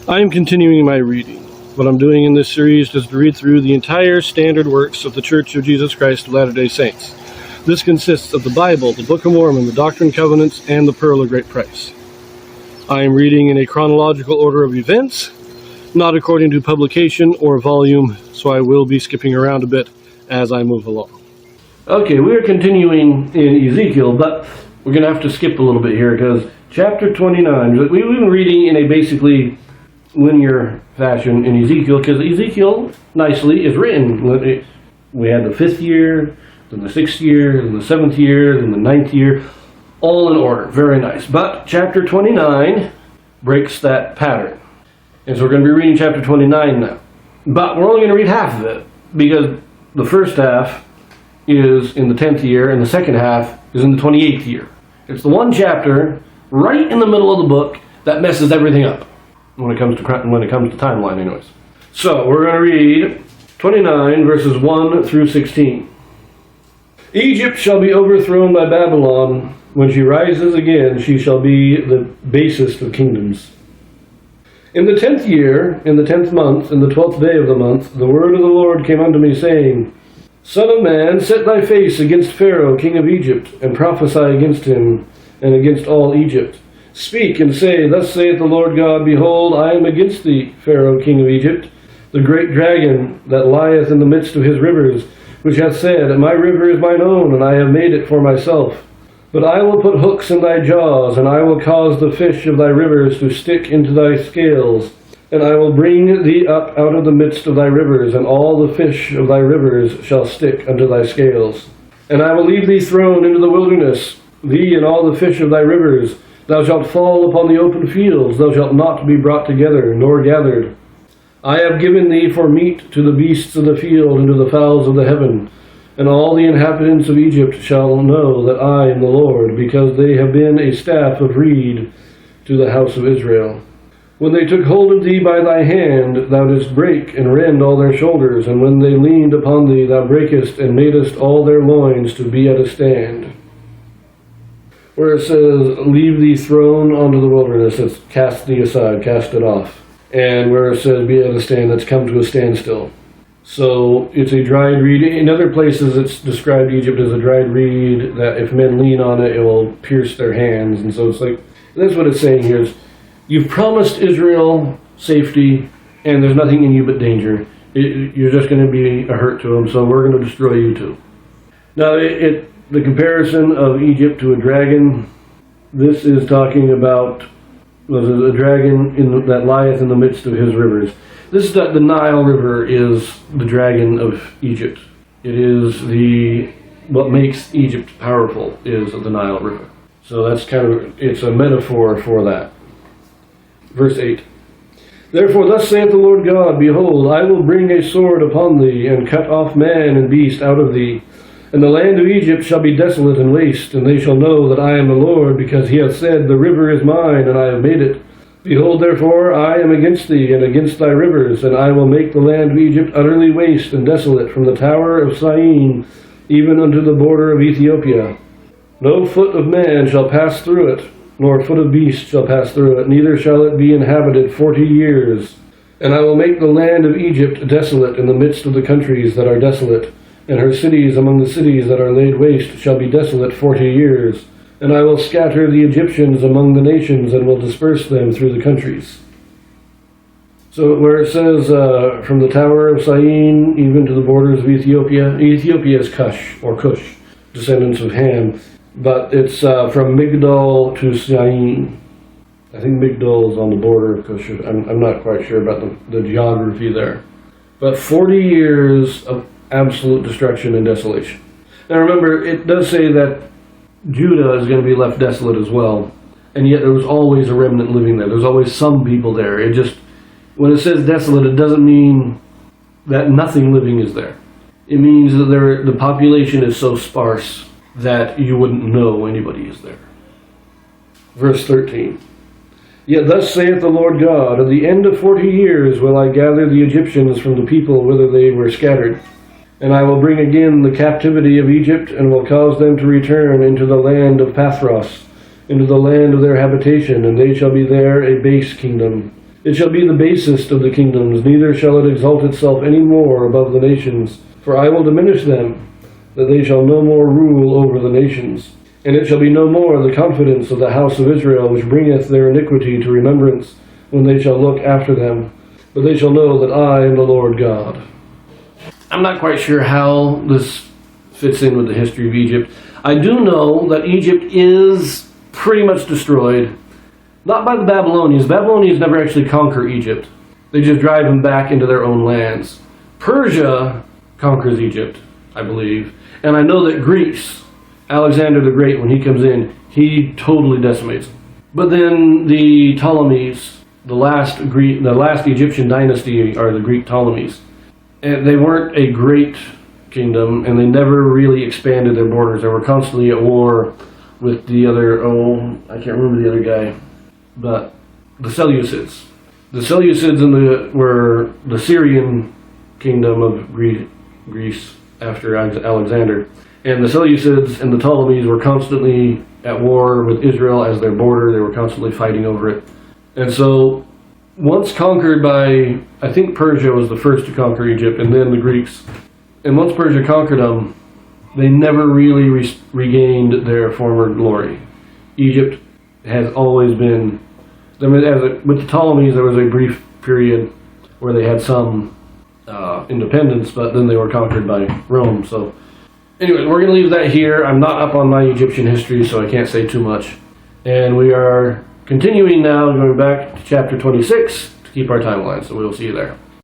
I am continuing my reading. What I'm doing in this series is to read through the entire standard works of the Church of Jesus Christ of Latter-day Saints. This consists of the Bible, the Book of Mormon, the Doctrine and Covenants, and the Pearl of Great Price. I am reading in a chronological order of events, not according to publication or volume, so I will be skipping around a bit as I move along. Okay, we are continuing in Ezekiel, but we're going to have to skip a little bit here because chapter 29, we've been reading in a basically linear fashion in Ezekiel, because Ezekiel, nicely, is written. We had the 5th year, then the 6th year, then the 7th year, then the 9th year, all in order. Very nice. But chapter 29 breaks that pattern. And so we're going to be reading chapter 29 now. But we're only going to read half of it, because the first half is in the 10th year, and the second half is in the 28th year. It's the one chapter right in the middle of the book that messes everything up. When it comes to timeline, anyways. So we're going to read 29 verses 1 through 16. Egypt shall be overthrown by Babylon. When she rises again, she shall be the basest of kingdoms. In the 10th year, in the 10th month, in the 12th day of the month, the word of the Lord came unto me, saying, Son of man, set thy face against Pharaoh, king of Egypt, and prophesy against him, and against all Egypt. Speak and say, Thus saith the Lord God, Behold, I am against thee, Pharaoh, king of Egypt, the great dragon that lieth in the midst of his rivers, which hath said, My river is mine own, and I have made it for myself. But I will put hooks in thy jaws, and I will cause the fish of thy rivers to stick into thy scales, and I will bring thee up out of the midst of thy rivers, and all the fish of thy rivers shall stick unto thy scales. And I will leave thee thrown into the wilderness, thee and all the fish of thy rivers. Thou shalt fall upon the open fields, thou shalt not be brought together, nor gathered. I have given thee for meat to the beasts of the field and to the fowls of the heaven. And all the inhabitants of Egypt shall know that I am the Lord, because they have been a staff of reed to the house of Israel. When they took hold of thee by thy hand, thou didst break and rend all their shoulders, and when they leaned upon thee, thou breakest and madest all their loins to be at a stand. Where it says, leave thee thrown onto the wilderness, it's cast thee aside, cast it off. And where it says, be at a stand, that's come to a standstill. So it's a dried reed. In other places it's described Egypt as a dried reed, that if men lean on it, it will pierce their hands. And so it's like, that's what it's saying here is, you've promised Israel safety, and there's nothing in you but danger. You're just going to be a hurt to them, so we're going to destroy you too. Now, the comparison of Egypt to a dragon, this is talking about a dragon that lieth in the midst of his rivers. This is the Nile River is the dragon of Egypt. It is what makes Egypt powerful is the Nile River. So that's it's a metaphor for that. Verse 8. Therefore thus saith the Lord God, Behold, I will bring a sword upon thee, and cut off man and beast out of thee. And the land of Egypt shall be desolate and waste, and they shall know that I am the Lord, because he hath said, The river is mine, and I have made it. Behold, therefore, I am against thee, and against thy rivers, and I will make the land of Egypt utterly waste and desolate, from the tower of Syene even unto the border of Ethiopia. No foot of man shall pass through it, nor foot of beast shall pass through it, neither shall it be inhabited 40 years. And I will make the land of Egypt desolate in the midst of the countries that are desolate, and her cities among the cities that are laid waste shall be desolate 40 years. And I will scatter the Egyptians among the nations, and will disperse them through the countries. So where it says, from the tower of Syene, even to the borders of Ethiopia, Ethiopia is Cush, or Cush, descendants of Ham. But it's from Migdol to Syene. I think Migdol is on the border of Cush. I'm not quite sure about the geography there. But 40 years of absolute destruction and desolation. Now remember, it does say that Judah is going to be left desolate as well, and yet there was always a remnant living there. There's always some people there. It just, when it says desolate, it doesn't mean that nothing living is there. It means that the population is so sparse that you wouldn't know anybody is there. Verse 13. Yet thus saith the Lord God, At the end of 40 years will I gather the Egyptians from the people whither they were scattered. And I will bring again the captivity of Egypt, and will cause them to return into the land of Pathros, into the land of their habitation, and they shall be there a base kingdom. It shall be the basest of the kingdoms, neither shall it exalt itself any more above the nations. For I will diminish them, that they shall no more rule over the nations. And it shall be no more the confidence of the house of Israel, which bringeth their iniquity to remembrance, when they shall look after them. But they shall know that I am the Lord God. I'm not quite sure how this fits in with the history of Egypt. I do know that Egypt is pretty much destroyed. Not by the Babylonians. Babylonians never actually conquer Egypt. They just drive them back into their own lands. Persia conquers Egypt, I believe. And I know that Greece, Alexander the Great, when he comes in, he totally decimates them. But then the Ptolemies, the last Egyptian dynasty are the Greek Ptolemies. And they weren't a great kingdom, and they never really expanded their borders. They were constantly at war with the other, I can't remember the other guy. But the Seleucids. The Seleucids were the Syrian kingdom of Greece after Alexander. And the Seleucids and the Ptolemies were constantly at war with Israel as their border. They were constantly fighting over it. And so, once conquered by, I think Persia was the first to conquer Egypt, and then the Greeks. And once Persia conquered them, they never really regained their former glory. Egypt has always been, with the Ptolemies, there was a brief period where they had some independence, but then they were conquered by Rome. So, anyway, we're going to leave that here. I'm not up on my Egyptian history, so I can't say too much. And we are continuing now, going back to chapter 26 to keep our timeline, so we'll see you there.